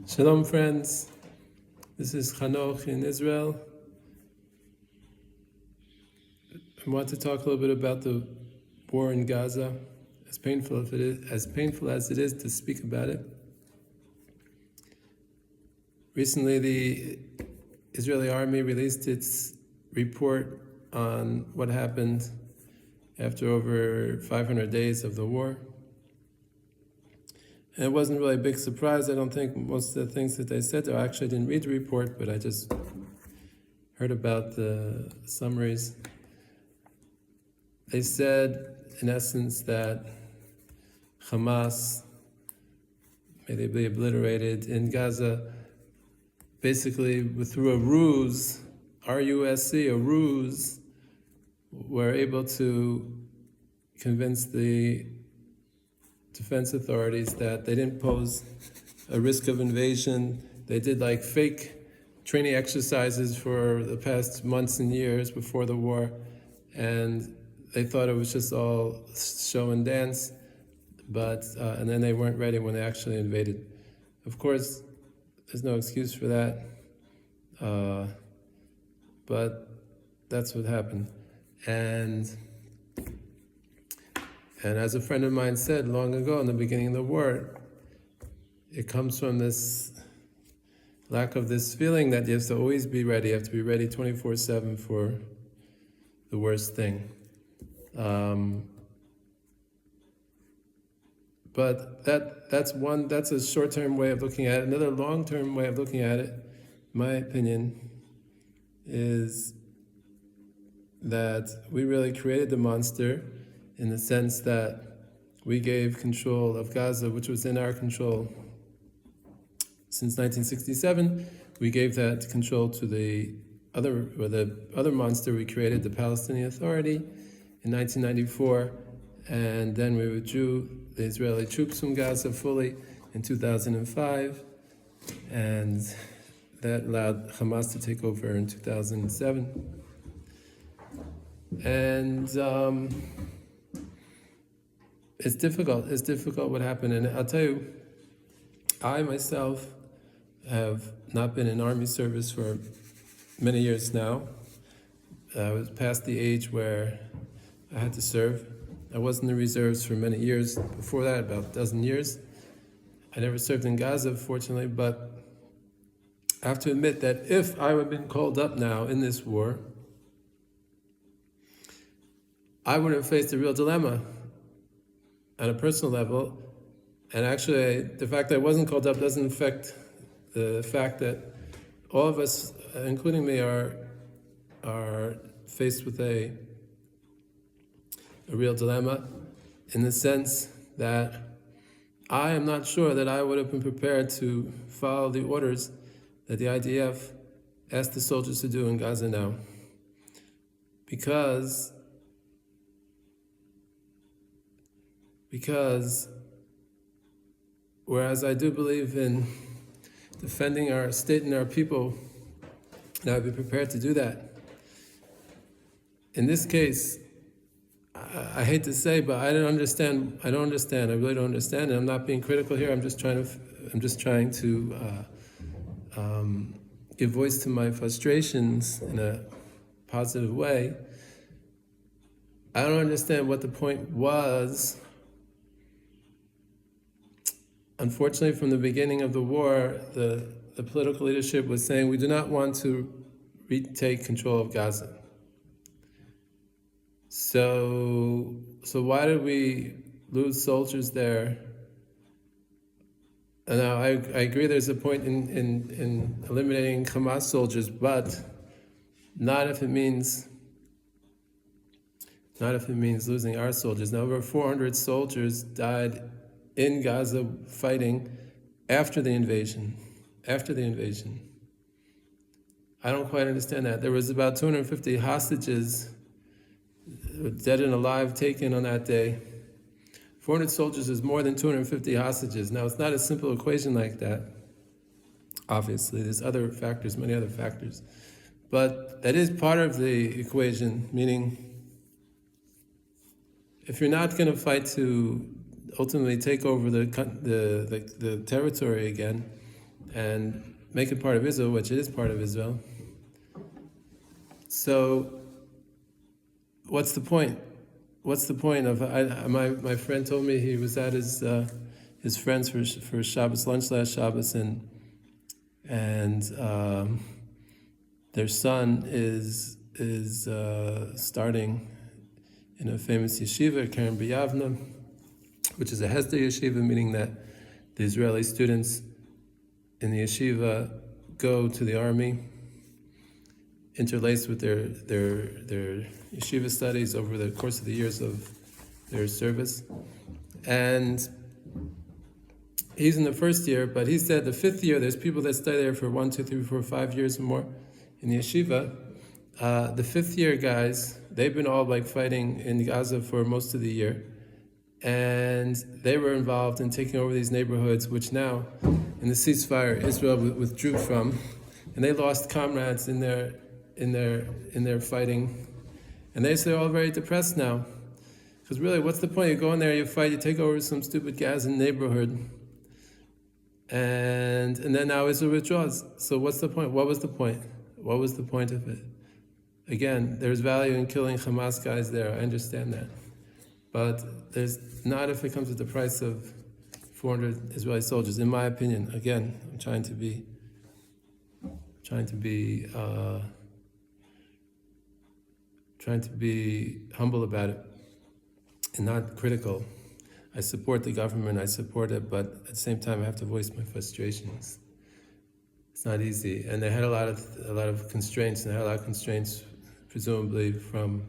Shalom, friends. This is Chanoch in Israel. I want to talk a little bit about the war in Gaza, as painful as it is to speak about it. Recently, the Israeli army released its report on what happened after over 500 days of the war. And it wasn't really a big surprise. I don't think most of the things that they said, I actually didn't read the report, but I just heard about the summaries. They said, in essence, that Hamas, may they be obliterated, in Gaza, basically through a ruse, R-U-S-C, a ruse, were able to convince the defense authorities that they didn't pose a risk of invasion. They did like fake training exercises for the past months and years before the war, and they thought it was just all show and dance, but and then they weren't ready when they actually invaded. Of course, there's no excuse for that, but that's what happened. And as a friend of mine said long ago in the beginning of the war, it comes from this lack of this feeling that you have to always be ready. You have to be ready 24/7 for the worst thing. But that's a short-term way of looking at it. Another long-term way of looking at it, in my opinion, is that we really created the monster, in the sense that we gave control of Gaza, which was in our control since 1967. We gave that control to the other monster we created, the Palestinian Authority, in 1994, and then we withdrew the Israeli troops from Gaza fully in 2005, and that allowed Hamas to take over in 2007. And it's difficult what happened. And I'll tell you, I myself have not been in army service for many years now. I was past the age where I had to serve. I was in the reserves for many years. Before that, about a dozen years. I never served in Gaza, fortunately, but I have to admit that if I had been called up now in this war, I would have faced a real dilemma on a personal level. And actually, the fact that I wasn't called up doesn't affect the fact that all of us, including me, are faced with a real dilemma, in the sense that I am not sure that I would have been prepared to follow the orders that the IDF asked the soldiers to do in Gaza now. Because whereas I do believe in defending our state and our people, and I would be prepared to do that, in this case, I hate to say, but I don't understand. I really don't understand, and I'm not being critical here. I'm just trying to give voice to my frustrations in a positive way. I don't understand what the point was. Unfortunately, from the beginning of the war, the political leadership was saying, we do not want to retake control of Gaza. So why did we lose soldiers there? And now I agree there's a point in eliminating Hamas soldiers, but not if it means losing our soldiers. Now, over 400 soldiers died in Gaza fighting after the invasion. I don't quite understand that. There was about 250 hostages, dead and alive, taken on that day. 400 soldiers is more than 250 hostages. Now, it's not a simple equation like that. Obviously, there's other factors, many other factors. But that is part of the equation, meaning if you're not going to fight to ultimately take over the territory again, and make it part of Israel, which it is part of Israel. So, what's the point? What's the point of my friend told me he was at his friends for Shabbos lunch last Shabbos, and their son is starting in a famous yeshiva, Keren B'Yavna, which is a Hesder yeshiva, meaning that the Israeli students in the yeshiva go to the army, interlaced with their yeshiva studies over the course of the years of their service. And he's in the first year, but he said the fifth year, there's people that stay there for 1, 2, 3, 4, 5 years or more in the yeshiva. The fifth year guys, they've been all like fighting in Gaza for most of the year. And they were involved in taking over these neighborhoods, which now, in the ceasefire, Israel withdrew from, and they lost comrades in their fighting, and they're all very depressed now, because really, what's the point? You go in there, you fight, you take over some stupid Gazan neighborhood, and then now Israel withdraws. So what's the point? What was the point? What was the point of it? Again, there's value in killing Hamas guys there. I understand that. But there's not if it comes at the price of 400 Israeli soldiers, in my opinion. Again, I'm trying to be humble about it and not critical. I support the government, I support it, but at the same time I have to voice my frustrations. It's not easy. And they had a lot of constraints, and they had a lot of constraints presumably from